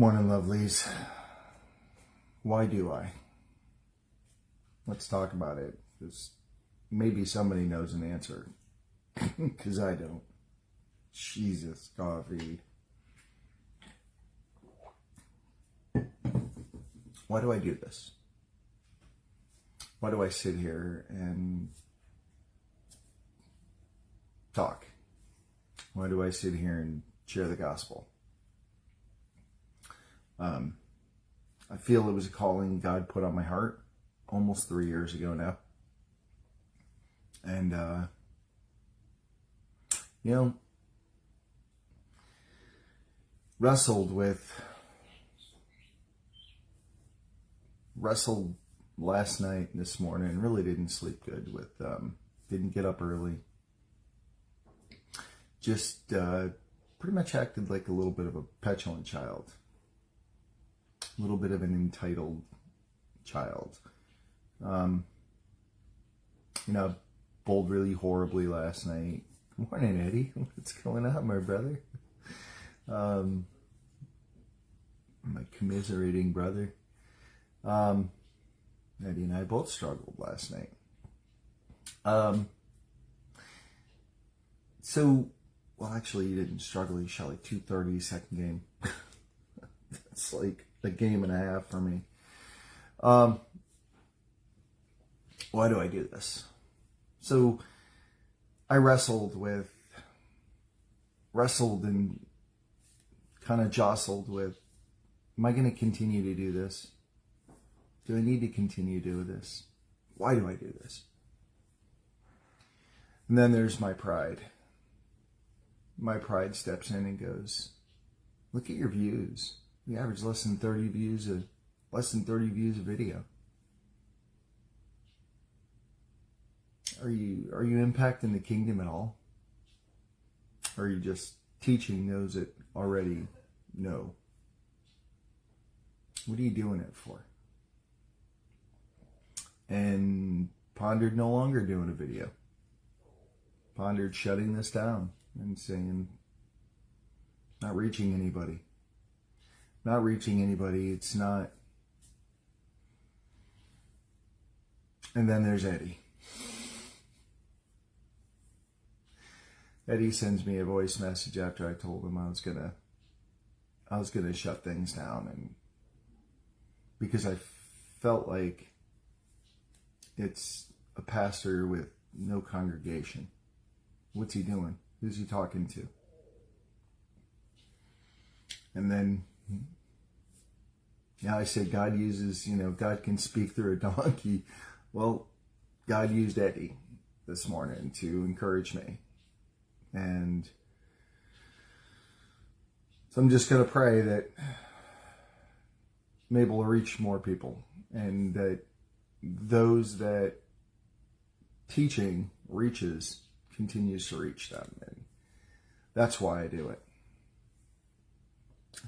Morning, lovelies. Why do I? Let's talk about it, because maybe somebody knows an answer, because I don't. Jesus, coffee. Why do I do this? Why do I sit here and talk? Why do I sit here and share the gospel? I feel it was a calling God put on my heart almost 3 years ago now. And, wrestled last night and this morning, and really didn't sleep good with, didn't get up early. Just pretty much acted like a little bit of a petulant child. A little bit of an entitled child. Bowled really horribly last night. Good morning, Eddie. What's going on, my brother? My commiserating brother. Eddie and I both struggled last night. Actually, you didn't struggle. You shot like 230 second game. That's like a game and a half for me. Why do I do this? So I wrestled and kind of jostled with, am I going to continue to do this? Do I need to continue to do this? Why do I do this? And then there's my pride. My pride steps in and goes, look at your views. We average less than 30 views a video. Are you impacting the kingdom at all? Or are you just teaching those that already know? What are you doing it for? And pondered no longer doing a video. Pondered shutting this down and saying, not reaching anybody. Not reaching anybody. It's not. And then there's Eddie. Eddie sends me a voice message after I told him I was gonna shut things down, and because I felt like it's a pastor with no congregation. What's he doing? Who's he talking to? And then, I said God uses, God can speak through a donkey. Well, God used Eddie this morning to encourage me. And so I'm just going to pray that I'm able to reach more people, and that those that teaching reaches continues to reach them. And that's why I do it.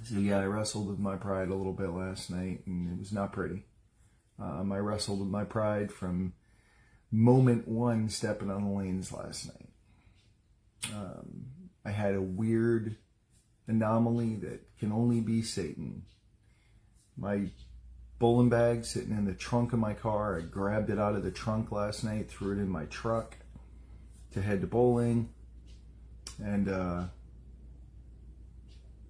So I wrestled with my pride a little bit last night, and it was not pretty. I wrestled with my pride from moment one stepping on the lanes last night. I had a weird anomaly that can only be Satan. My bowling bag sitting in the trunk of my car. I grabbed it out of the trunk last night, threw it in my truck to head to bowling. And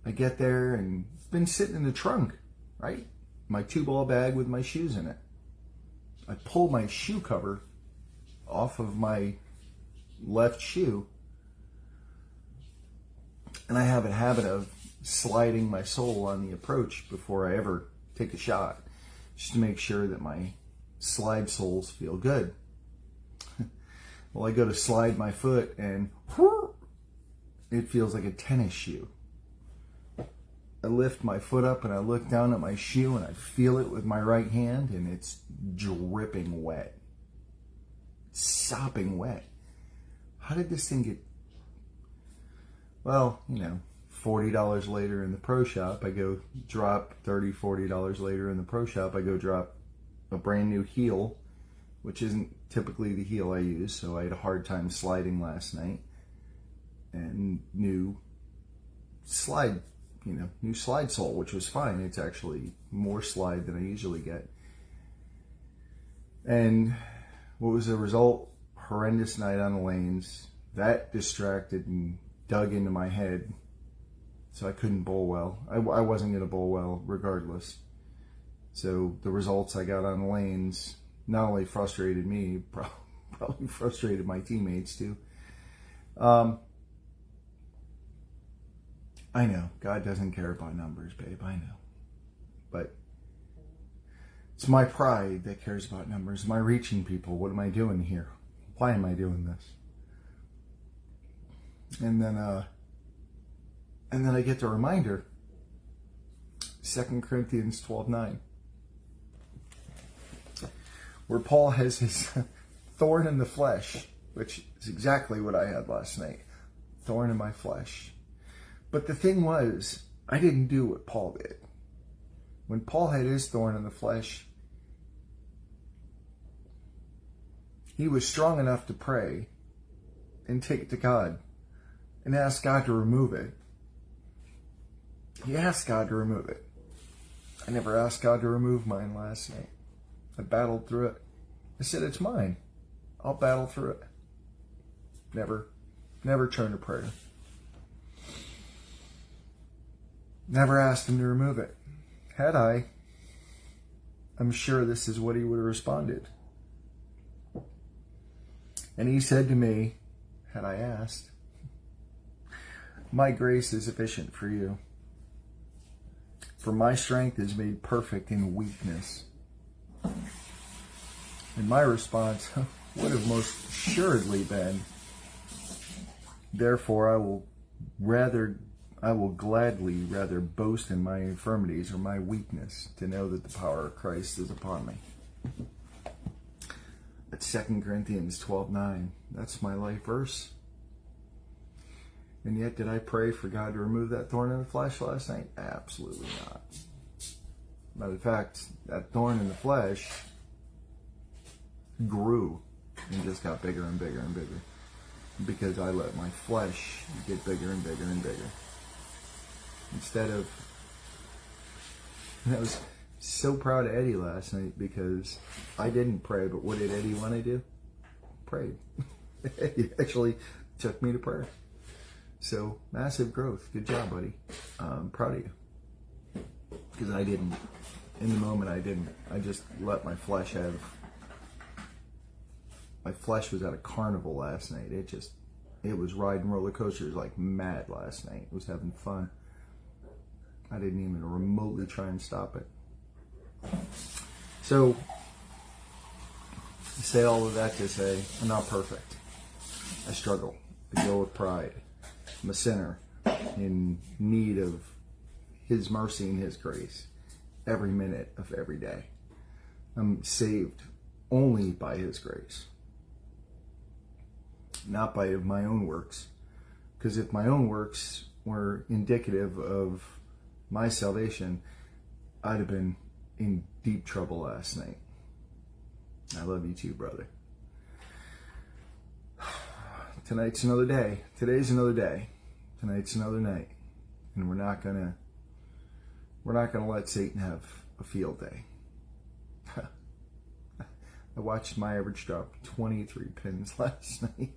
I get there, and it's been sitting in the trunk, right? My 2-ball bag with my shoes in it. I pull my shoe cover off of my left shoe, and I have a habit of sliding my sole on the approach before I ever take a shot, just to make sure that my slide soles feel good. Well, I go to slide my foot, and it feels like a tennis shoe. I lift my foot up and I look down at my shoe and I feel it with my right hand, and it's dripping wet. Sopping wet. How did this thing get... Well, $40 later in the pro shop, I go drop $40 later in the pro shop, I go drop a brand new heel, which isn't typically the heel I use, so I had a hard time sliding last night. And new slide new slide sole, which was fine. It's actually more slide than I usually get. And what was the result? Horrendous night on the lanes. That distracted and dug into my head, so I couldn't bowl well. I wasn't going to bowl well regardless. So the results I got on the lanes not only frustrated me, probably frustrated my teammates too. I know, God doesn't care about numbers, babe, I know. But it's my pride that cares about numbers. Am I reaching people? What am I doing here? Why am I doing this? And then I get the reminder, 2 Corinthians 12:9, where Paul has his thorn in the flesh, which is exactly what I had last night. Thorn in my flesh. But the thing was, I didn't do what Paul did. When Paul had his thorn in the flesh, he was strong enough to pray and take it to God and ask God to remove it. He asked God to remove it. I never asked God to remove mine last night. I battled through it. I said, it's mine. I'll battle through it. Never turned to prayer. Never asked him to remove it. Had I, I'm sure this is what he would have responded. And he said to me, had I asked, my grace is sufficient for you. For my strength is made perfect in weakness. And my response would have most assuredly been, therefore I will gladly rather boast in my infirmities or my weakness, to know that the power of Christ is upon me. That's 2 Corinthians 12:9. That's my life verse. And yet, did I pray for God to remove that thorn in the flesh last night? Absolutely not. Matter of fact, that thorn in the flesh grew and just got bigger and bigger and bigger, because I let my flesh get bigger and bigger and bigger. Instead of, and I was so proud of Eddie last night because I didn't pray, but what did Eddie want to do? Prayed. He actually took me to prayer. So, massive growth. Good job, buddy. I'm proud of you. Because I didn't. In the moment, I didn't. I just let my flesh have. My flesh was at a carnival last night. It was riding roller coasters like mad last night. It was having fun. I didn't even remotely try and stop it. So, I say all of that to say, I'm not perfect. I struggle. I deal with pride. I'm a sinner in need of His mercy and His grace every minute of every day. I'm saved only by His grace, not by my own works. Because if my own works were indicative of my salvation, I'd have been in deep trouble last night. I love you too, brother. Tonight's another day. Today's another day. Tonight's another night. And we're not gonna let Satan have a field day. I watched my average drop 23 pins last night.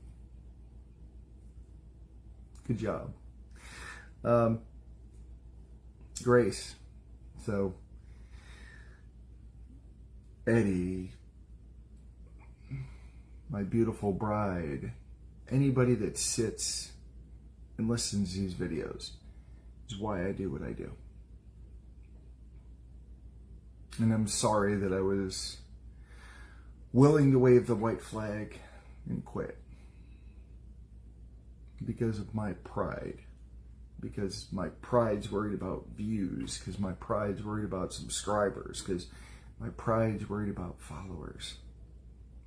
Good job. Grace. So, Eddie, my beautiful bride, anybody that sits and listens to these videos is why I do what I do. And I'm sorry that I was willing to wave the white flag and quit because of my pride. Because my pride's worried about views. Because my pride's worried about subscribers. Because my pride's worried about followers.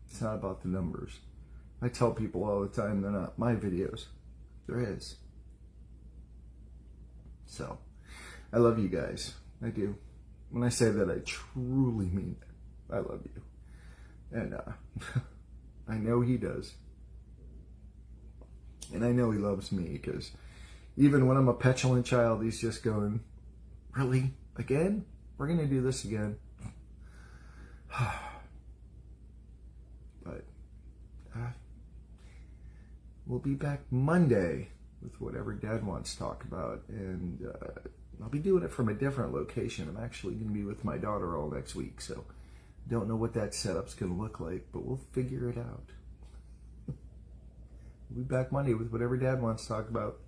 It's not about the numbers. I tell people all the time they're not my videos. They're His. So, I love you guys. I do. When I say that, I truly mean it. I love you. And I know He does. And I know He loves me because Even when I'm a petulant child, he's just going, really? Again? We're going to do this again. But we'll be back Monday with whatever Dad wants to talk about. And I'll be doing it from a different location. I'm actually going to be with my daughter all next week. So don't know what that setup's going to look like, but we'll figure it out. We'll be back Monday with whatever Dad wants to talk about.